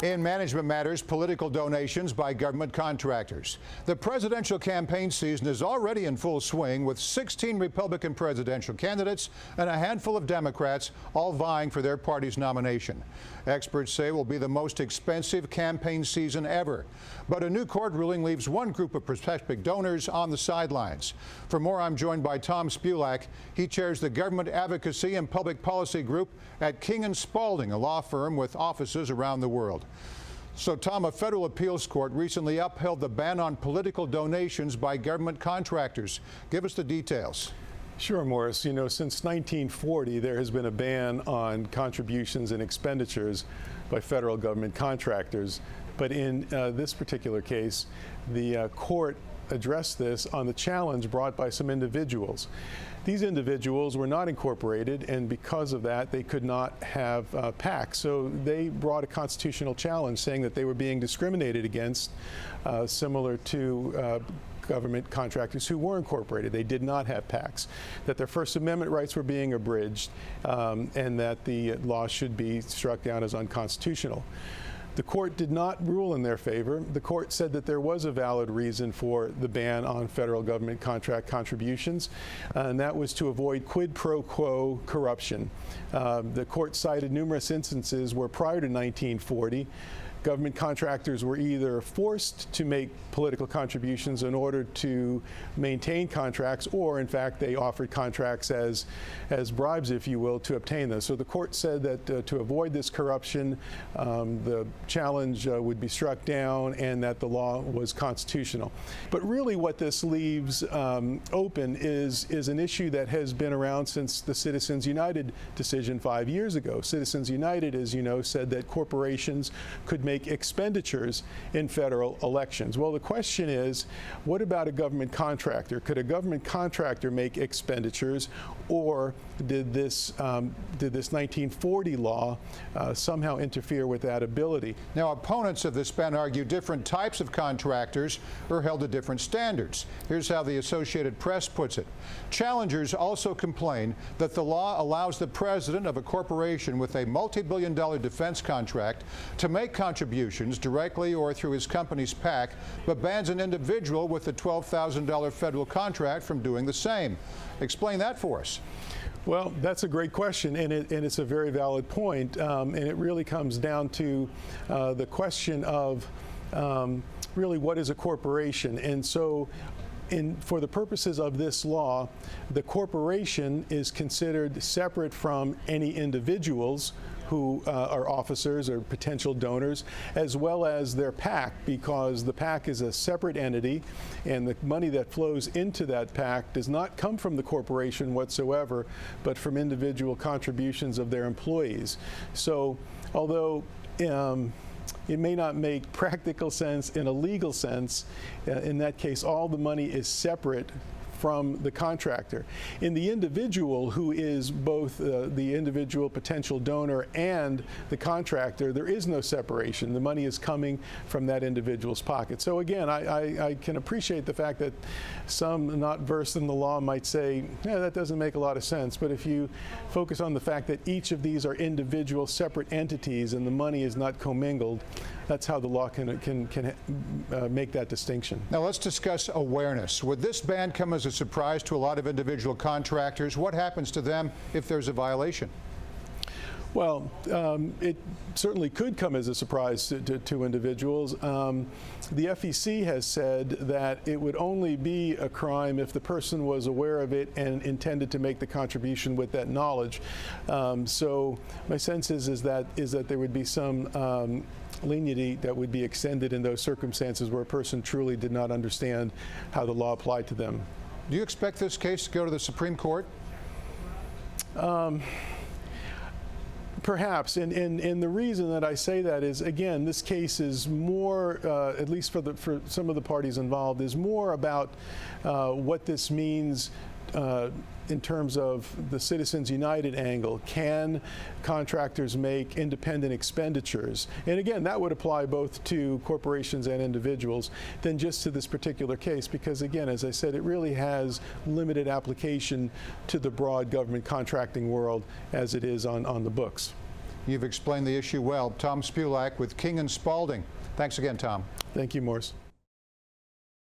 In management matters, political donations by government contractors. The presidential campaign season is already in full swing, with 16 Republican presidential candidates and a handful of Democrats all vying for their party's nomination. Experts say it will be the most expensive campaign season ever. But a new court ruling leaves one group of prospective donors on the sidelines. For more, I'm joined by Tom Spulak. He chairs the Government Advocacy and Public Policy Group at King & Spalding, a law firm with offices around the world. So, Tom, a federal appeals court recently upheld the ban on political donations by government contractors. Give us the details. Sure, Morris. You know, since 1940, there has been a ban on contributions and expenditures by federal government contractors. But in this particular case, the court addressed this on the challenge brought by some individuals. These individuals were not incorporated, and because of that, they could not have PACs. So they brought a constitutional challenge saying that they were being discriminated against, similar to government contractors who were incorporated. They did not have PACs, that their First Amendment rights were being abridged, and that the law should be struck down as unconstitutional. The court did not rule in their favor. The court said that there was a valid reason for the ban on federal government contract contributions, and that was to avoid quid pro quo corruption. The court cited numerous instances where prior to 1940, government contractors were either forced to make political contributions in order to maintain contracts, or in fact they offered contracts as bribes, if you will, to obtain those. So the court said that to avoid this corruption, the challenge would be struck down and that the law was constitutional. But really what this leaves open is an issue that has been around since the Citizens United decision 5 years ago. Citizens United, as you know, said that corporations could make expenditures in federal elections. Well, the question is, what about a government contractor? Could a government contractor make expenditures, or did this 1940 law somehow interfere with that ability? Now, opponents of this ban argue different types of contractors are held to different standards. Here's how the Associated Press puts it. Challengers also complain that the law allows the president of a corporation with a multi-billion-dollar defense contract to make contributions directly or through his company's PAC, but bans an individual with a $12,000 federal contract from doing the same. Explain that for us. Well, that's a great question, and it's a very valid point, and it really comes down to the question of really what is a corporation. And so for the purposes of this law, the corporation is considered separate from any individuals who are officers or potential donors, as well as their PAC, because the PAC is a separate entity, and the money that flows into that PAC does not come from the corporation whatsoever, but from individual contributions of their employees. So although it may not make practical sense in a legal sense, in that case all the money is separate from the contractor. In the individual who is both the individual potential donor and the contractor, there is no separation. The money is coming from that individual's pocket. So again, I can appreciate the fact that some not versed in the law might say, yeah, that doesn't make a lot of sense. But if you focus on the fact that each of these are individual separate entities and the money is not commingled, that's how the law can make that distinction. Now let's discuss awareness. Would this ban come as a surprise to a lot of individual contractors? What happens to them if there's a violation? Well, it certainly could come as a surprise to individuals. The FEC has said that it would only be a crime if the person was aware of it and intended to make the contribution with that knowledge. So my sense is that there would be some lenity that would be extended in those circumstances where a person truly did not understand how the law applied to them. Do you expect this case to go to the Supreme Court? Perhaps, and the reason that I say that is, again, this case is more, at least for some of the parties involved, is more about what this means in terms of the Citizens United angle. Can contractors make independent expenditures? And again, that would apply both to corporations and individuals than just to this particular case, because again, as I said, it really has limited application to the broad government contracting world as it is on the books. You've explained the issue well. Tom Spulak with King and Spalding. Thanks again, Tom. Thank you, Morris.